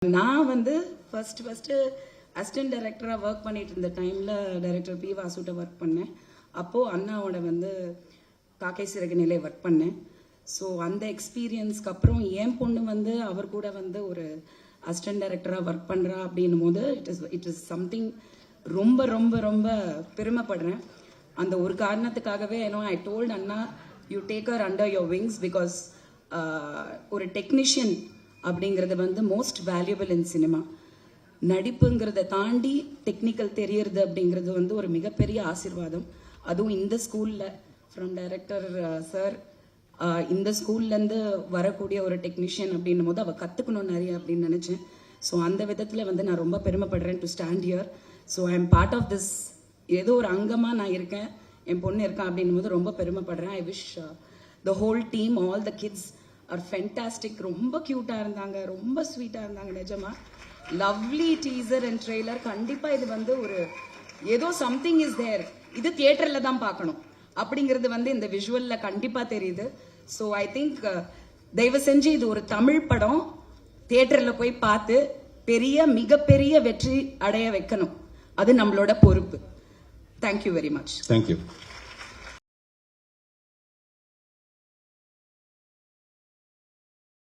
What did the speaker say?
நான் வந்து first assistant டைரக்டராக ஒர்க் பண்ணிட்டு இருந்த டைமில் டைரக்டர் பி வாசுட்ட ஒர்க் பண்ணேன். அப்போது அண்ணாவோட வந்து காக்கை சிறகு நிலை ஒர்க் பண்ணேன். ஸோ அந்த எக்ஸ்பீரியன்ஸ்க்கு அப்புறம் என் பொண்ணு வந்து அவர் கூட வந்து ஒரு அசிஸ்டன்ட் டைரக்டராக ஒர்க் பண்ணுறா அப்படின்னும் போது இட் இஸ் சம்திங் ரொம்ப ரொம்ப ரொம்ப பெருமைப்படுறேன். அந்த ஒரு காரணத்துக்காகவே ஐ டோல்ட் அண்ணா you take her under your wings because ஒரு டெக்னீஷியன் அப்படிங்கிறது வந்து மோஸ்ட் வேல்யூபிள் இன் சினிமா. நடிப்புங்கிறத தாண்டி டெக்னிக்கல் தெரியறது அப்படிங்கிறது வந்து ஒரு மிகப்பெரிய ஆசீர்வாதம். அதுவும் இந்த ஸ்கூலில் ஃப்ரம் டைரக்டர் சார் இந்த ஸ்கூல்லேருந்து வரக்கூடிய ஒரு டெக்னீஷியன் அப்படின்னும் போது அவள் கற்றுக்கணும் நிறைய அப்படின்னு நினச்சேன். ஸோ அந்த விதத்தில் வந்து நான் ரொம்ப பெருமைப்படுறேன் to stand here. So I am part of this, ஏதோ ஒரு அங்கமாக நான் இருக்கேன், என் பொண்ணு இருக்கேன் அப்படின்னும் போது ரொம்ப பெருமைப்படுறேன். I wish the whole team, all the kids are fantastic. ரொம்ப க்யூட்டாக இருந்தாங்க, ரொம்ப ஸ்வீட்டாக இருந்தாங்க. நிஜமா லவ்லி டீசர் அண்ட் ட்ரெய்லர். கண்டிப்பாக இது வந்து ஒரு ஏதோ சம்திங் இஸ் தேர், இது தியேட்டரில் தான் பார்க்கணும் அப்படிங்கிறது வந்து இந்த விஷுவலில் கண்டிப்பாக தெரியுது. ஸோ ஐ திங்க் தயவு செஞ்சு இது ஒரு தமிழ் படம், தியேட்டரில் போய் பார்த்து மிகப்பெரிய வெற்றி அடைய வைக்கணும். அது நம்மளோட பொறுப்பு. Thank you very much. தேங்க்யூ.